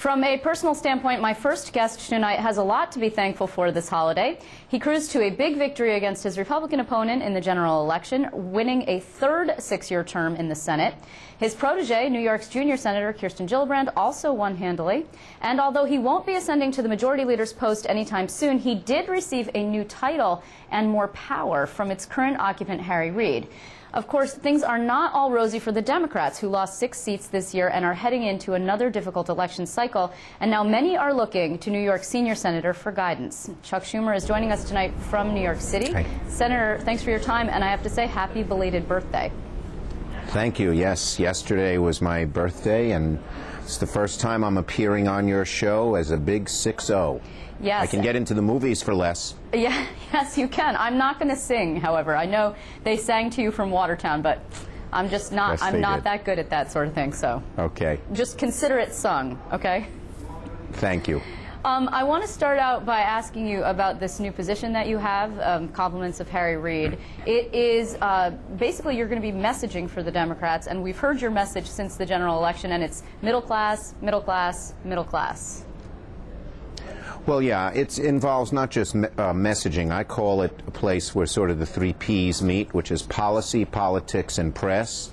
From a personal standpoint, my first guest tonight has a lot to be thankful for this holiday. He cruised to a big victory against his Republican opponent in the general election, winning a third six-year term in the Senate. His protege, New York's junior Senator Kirsten Gillibrand, also won handily. And although he won't be ascending to the majority leader's post anytime soon, he did receive a new title and more power from its current occupant, Harry Reid. Of course, things are not all rosy for the Democrats, who lost 6 seats this year and are heading into another difficult election cycle. And now many are looking to New York's senior senator for guidance. Chuck Schumer is joining us tonight from New York City. Hi. Senator, thanks for your time, and I have to say, happy belated birthday. Thank you. Yes, yesterday was my birthday, and it's the first time I'm appearing on your show as a big 6-0. Yes. I can get into the movies for less. Yeah, yes, you can. I'm not going to sing, however. I know they sang to you from Watertown, but I'm just not. Yes, I'm not did. that good at that sort of thing. So. Okay. Just consider it sung, okay? Thank you. I want to start out by asking you about this new position that you have, compliments of Harry Reid. It is basically you're going to be messaging for the Democrats, and we've heard your message since the general election, and it's middle class, middle class, middle class. Well, yeah, it involves not just messaging. I call it a place where sort of the 3 Ps meet, which is policy, politics, and press.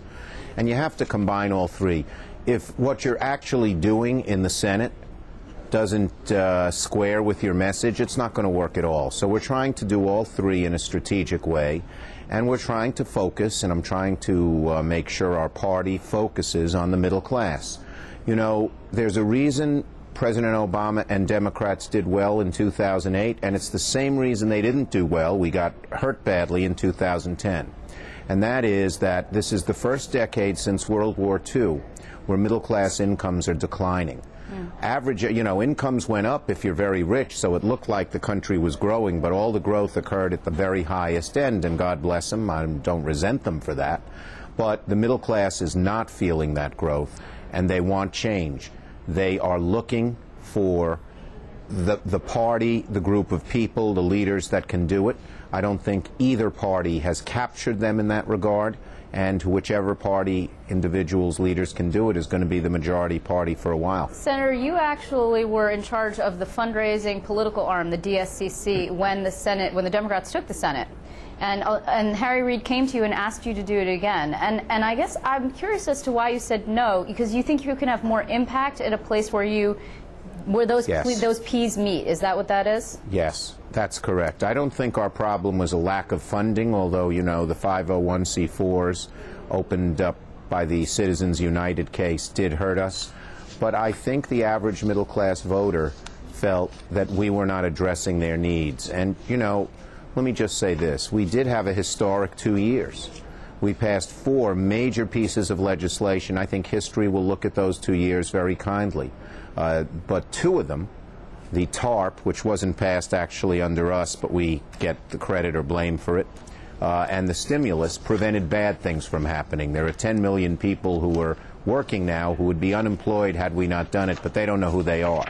And you have to combine all 3. If what you're actually doing in the Senate doesn't square with your message, it's not going to work at all. So we're trying to do all 3 in a strategic way, and we're trying to focus, and I'm trying to make sure our party focuses on the middle class. You know, there's a reason President Obama and Democrats did well in 2008, and it's the same reason they didn't do well. We got hurt badly in 2010. And that is that this is the first decade since World War II where middle-class incomes are declining. Average, you know, incomes went up if you're very rich, so it looked like the country was growing, but all the growth occurred at the very highest end, and God bless them. I don't resent them for that. But the middle class is not feeling that growth, and they want change. They are looking for the party, the group of people, the leaders that can do it. I don't think either party has captured them in that regard, and whichever party individuals, leaders can do it is going to be the majority party for a while. Senator, you actually were in charge of the fundraising political arm, the DSCC, when the Democrats took the Senate. And Harry Reid came to you and asked you to do it again. And I guess I'm curious as to why you said no, because you think you can have more impact at a place where those Yes. those P's meet. Is that what that is? Yes, that's correct. I don't think our problem was a lack of funding, although, you know, the 501c4s opened up by the Citizens United case did hurt us. But I think the average middle-class voter felt that we were not addressing their needs. And, you know, let me just say this. We did have a historic 2 years. We passed 4 major pieces of legislation. I think history will look at those 2 years very kindly. But 2 of them, the TARP, which wasn't passed actually under us, but we get the credit or blame for it, and the stimulus prevented bad things from happening. There are 10 million people who are working now who would be unemployed had we not done it, but they don't know who they are.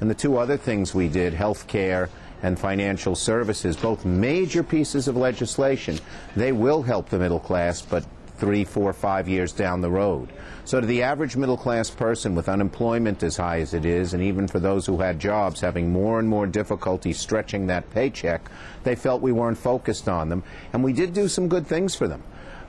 And the 2 other things we did, health care and financial services, both major pieces of legislation, they will help the middle class, but 3, 4, 5 years down the road. So to the average middle-class person with unemployment as high as it is, and even for those who had jobs having more and more difficulty stretching that paycheck, they felt we weren't focused on them. And we did do some good things for them.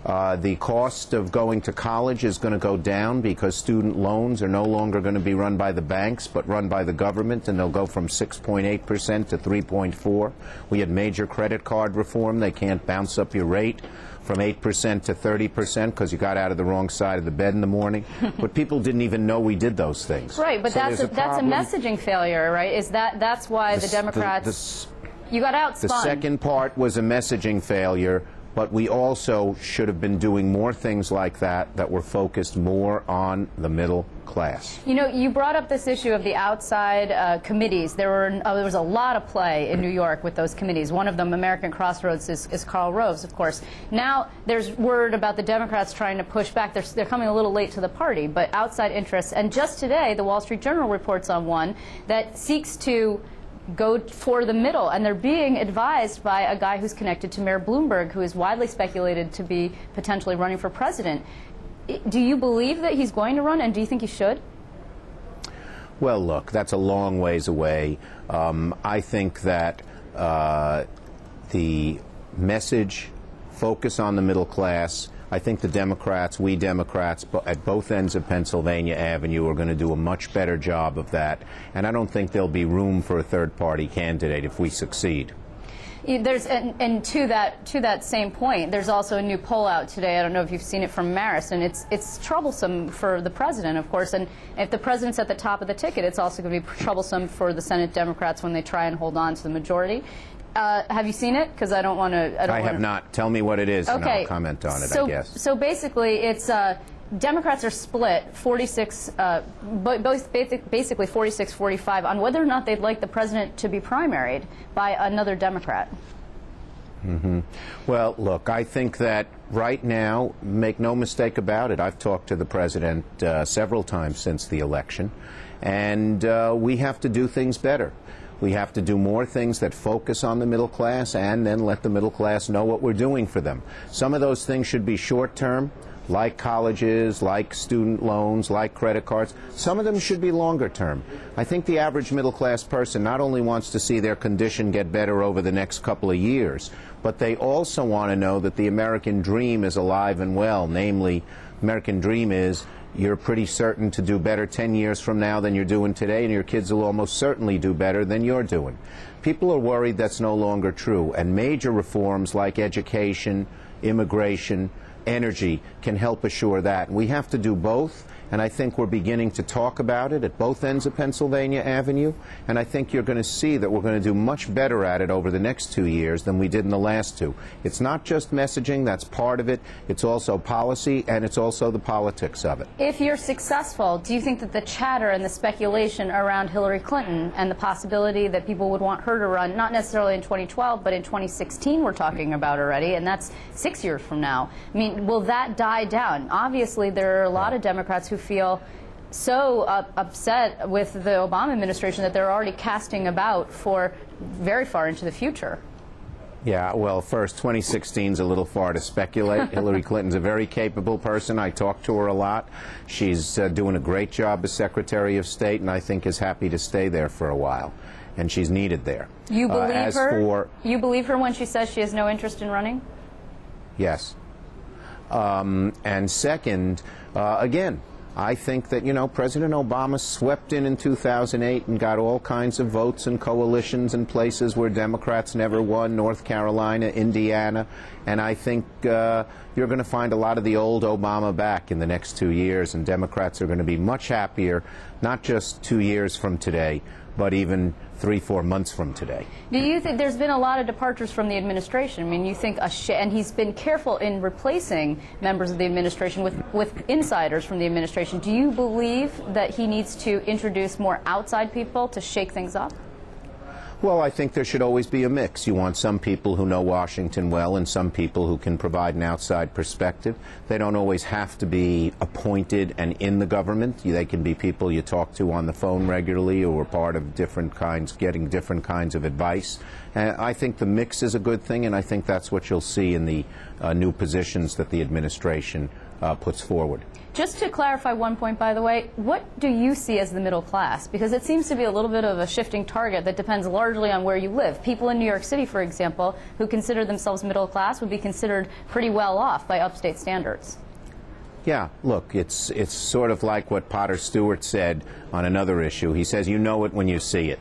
The cost of going to college is going to go down because student loans are no longer going to be run by the banks but run by the government, and they'll go from 6.8% to 3.4%. We had major credit card reform. They can't bounce up your rate from 8% to 30% because you got out of the wrong side of the bed in the morning. But people didn't even know we did those things. Right, but so that's a messaging failure, right? That's why the Democrats you got outspun. The second part was a messaging failure. But we also should have been doing more things like that were focused more on the middle class. You know, you brought up this issue of the outside committees. There was a lot of play in New York with those committees. One of them, American Crossroads, is Karl Rove's, of course. Now there's word about the Democrats trying to push back. They're coming a little late to the party, but outside interests. And just today, the Wall Street Journal reports on one that seeks to go for the middle, and they're being advised by a guy who's connected to Mayor Bloomberg, who is widely speculated to be potentially running for president. Do you believe that he's going to run, and do you think he should? Well, look, that's a long ways away. I think that the message, focus on the middle class, I think the Democrats, we Democrats at both ends of Pennsylvania Avenue are going to do a much better job of that. And I don't think there'll be room for a third-party candidate if we succeed. There's and to that same point, there's also a new poll out today. I don't know if you've seen it from Marist, and it's troublesome for the president, of course. And if the president's at the top of the ticket, it's also going to be troublesome for the Senate Democrats when they try and hold on to the majority. Have you seen it? Because I don't want to. I have not. Tell me what it is, and I'll comment on it. I guess. So basically, it's. Democrats are split 46, basically 46-45 on whether or not they'd like the president to be primaried by another Democrat. Mm-hmm. Well, look, I think that right now, make no mistake about it, I've talked to the president several times since the election, and we have to do things better. We have to do more things that focus on the middle class and then let the middle class know what we're doing for them. Some of those things should be short-term, like colleges, like student loans, like credit cards. Some of them should be longer term. I think the average middle class person not only wants to see their condition get better over the next couple of years, but they also want to know that the American dream is alive and well. Namely, American dream is you're pretty certain to do better 10 years from now than you're doing today, and your kids will almost certainly do better than you're doing. People are worried that's no longer true, and major reforms like education, immigration, energy can help assure that. We have to do both, and I think we're beginning to talk about it at both ends of Pennsylvania Avenue, and I think you're going to see that we're going to do much better at it over the next 2 years than we did in the last two. It's not just messaging, that's part of it. It's also policy, and it's also the politics of it. If you're successful, do you think that the chatter and the speculation around Hillary Clinton and the possibility that people would want her to run, not necessarily in 2012, but in 2016 we're talking about already, and that's 6 years from now, I mean, will that die down? Obviously, there are a lot of Democrats who feel so upset with the Obama administration that they're already casting about for very far into the future. Yeah, well, first, 2016 is a little far to speculate. Hillary Clinton's a very capable person. I talk to her a lot. She's doing a great job as Secretary of State, and I think is happy to stay there for a while. And she's needed there. You believe her? You believe her when she says she has no interest in running? Yes. And second, again, I think that, you know, President Obama swept in 2008 and got all kinds of votes and coalitions in places where Democrats never won, North Carolina, Indiana, and I think you're going to find a lot of the old Obama back in the next 2 years, and Democrats are going to be much happier, not just 2 years from today, but even 3-4 months from today. Do you think there's been a lot of departures from the administration? I mean, you think and he's been careful in replacing members of the administration with insiders from the administration. Do you believe that he needs to introduce more outside people to shake things up? Well, I think there should always be a mix. You want some people who know Washington well and some people who can provide an outside perspective. They don't always have to be appointed and in the government. They can be people you talk to on the phone regularly or part of different kinds, getting different kinds of advice. And I think the mix is a good thing, and I think that's what you'll see in the new positions that the administration puts forward. Just to clarify one point, by the way, what do you see as the middle class? Because it seems to be a little bit of a shifting target that depends largely on where you live. People in New York City, for example, who consider themselves middle class would be considered pretty well off by upstate standards. Yeah, look, it's sort of like what Potter Stewart said on another issue. He says, you know it when you see it.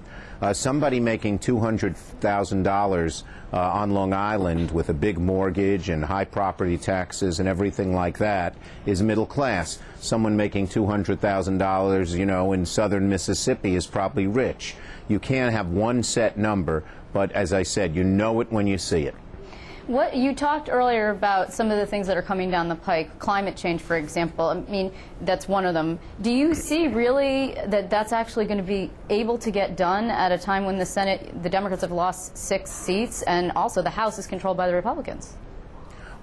Somebody making $200,000 on Long Island with a big mortgage and high property taxes and everything like that is middle class. Someone making $200,000, you know, in southern Mississippi is probably rich. You can't have one set number, but as I said, you know it when you see it. What you talked earlier about some of the things that are coming down the pike, climate change, for example. I mean, that's one of them. Do you see really that that's actually going to be able to get done at a time when the Senate, the Democrats have lost 6 seats, and also the House is controlled by the Republicans?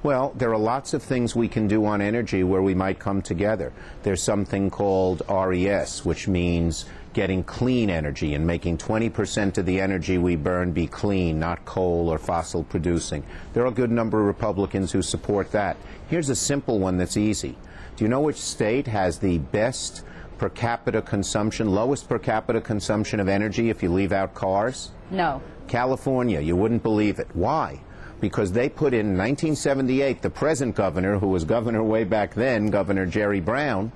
Well, there are lots of things we can do on energy where we might come together. There's something called RES, which means getting clean energy and making 20% of the energy we burn be clean, not coal or fossil producing. There are a good number of Republicans who support that. Here's a simple one that's easy. Do you know which state has the best per capita consumption, lowest per capita consumption of energy if you leave out cars? No. California, you wouldn't believe it. Why? Because they put in 1978, the present governor, who was governor way back then, Governor Jerry Brown,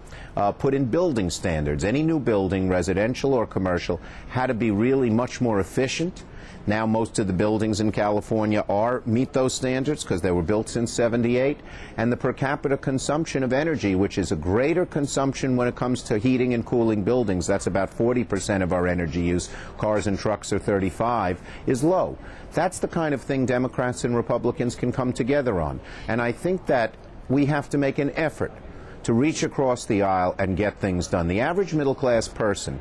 put in building standards. Any new building, residential or commercial, had to be really much more efficient. Now most of the buildings in California meet those standards because they were built since '78, and the per capita consumption of energy, which is a greater consumption when it comes to heating and cooling buildings, that's about 40% of our energy use, cars and trucks are 35%, is low. That's the kind of thing Democrats and Republicans can come together on. And I think that we have to make an effort to reach across the aisle and get things done. The average middle-class person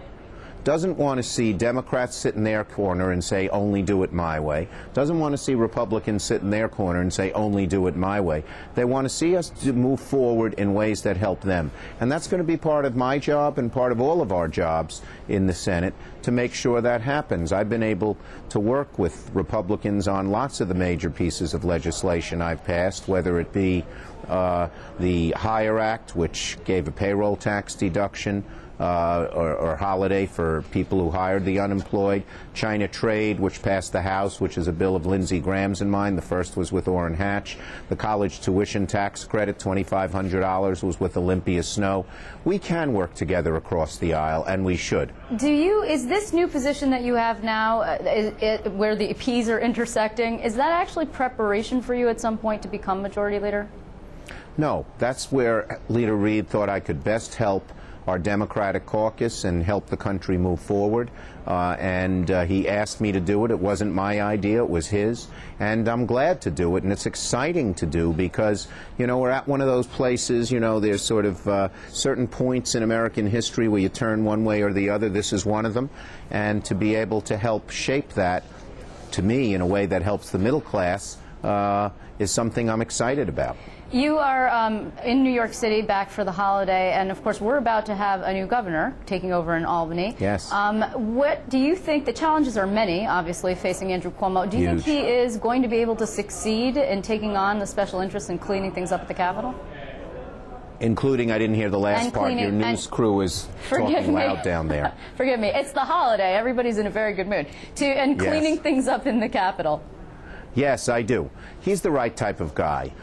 doesn't want to see Democrats sit in their corner and say, only do it my way. Doesn't want to see Republicans sit in their corner and say, only do it my way. They want to see us move forward in ways that help them. And that's going to be part of my job and part of all of our jobs in the Senate to make sure that happens. I've been able to work with Republicans on lots of the major pieces of legislation I've passed, whether it be the HIRE Act, which gave a payroll tax deduction, or holiday for people who hired the unemployed. China Trade, which passed the House, which is a bill of Lindsey Graham's and mine. The first was with Orrin Hatch. The college tuition tax credit, $2,500, was with Olympia Snow. We can work together across the aisle, and we should. Is this new position that you have now, where the Ps are intersecting, is that actually preparation for you at some point to become majority leader? No, that's where Leader Reid thought I could best help our Democratic caucus and help the country move forward. He asked me to do it. It wasn't my idea, it was his. And I'm glad to do it, and it's exciting to do because, you know, we're at one of those places, you know, there's sort of certain points in American history where you turn one way or the other. This is one of them. And to be able to help shape that, to me, in a way that helps the middle class, is something I'm excited about. You are in New York City, back for the holiday, and of course we're about to have a new governor taking over in Albany. Yes. What do you think? The challenges are many, obviously, facing Andrew Cuomo. Do you think he is going to be able to succeed in taking on the special interests and cleaning things up at the Capitol? Including, I didn't hear the last part. Your news crew is talking loud down there. Forgive me. It's the holiday. Everybody's in a very good mood. And cleaning things up in the Capitol. Yes, I do. He's the right type of guy.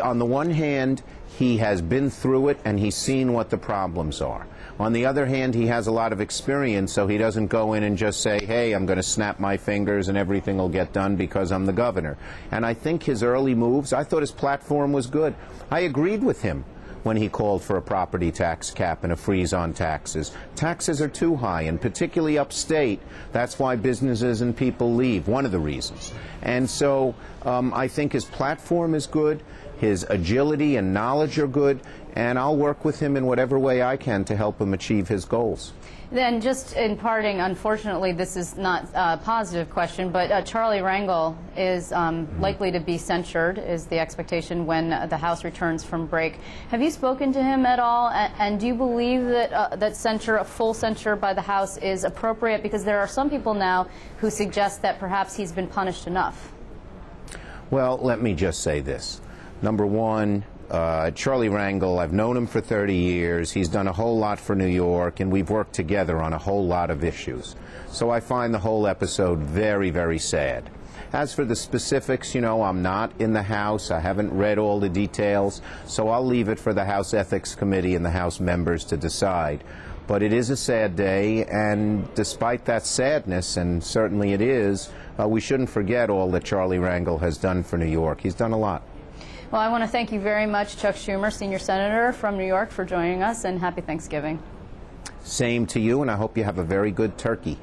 On the one hand, he has been through it and he's seen what the problems are. On the other hand, he has a lot of experience, so he doesn't go in and just say, hey, I'm going to snap my fingers and everything will get done because I'm the governor. And I think his early moves, I thought his platform was good. I agreed with him when he called for a property tax cap and a freeze on taxes. Taxes are too high, and particularly upstate. That's why businesses and people leave, one of the reasons. And so I think his platform is good, his agility and knowledge are good, and I'll work with him in whatever way I can to help him achieve his goals. Then, just in parting, unfortunately, this is not a positive question, but Charlie Rangel is likely to be censured, is the expectation when the House returns from break. Have you spoken to him at all? And do you believe that that censure, a full censure by the House, is appropriate? Because there are some people now who suggest that perhaps he's been punished enough. Well, let me just say this. Number one, Charlie Rangel, I've known him for 30 years. He's done a whole lot for New York, and we've worked together on a whole lot of issues. So I find the whole episode very, very sad. As for the specifics, you know, I'm not in the House. I haven't read all the details, so I'll leave it for the House Ethics Committee and the House members to decide. But it is a sad day, and despite that sadness, and certainly it is, we shouldn't forget all that Charlie Rangel has done for New York. He's done a lot. Well, I want to thank you very much, Chuck Schumer, Senior Senator from New York, for joining us, and happy Thanksgiving. Same to you, and I hope you have a very good turkey.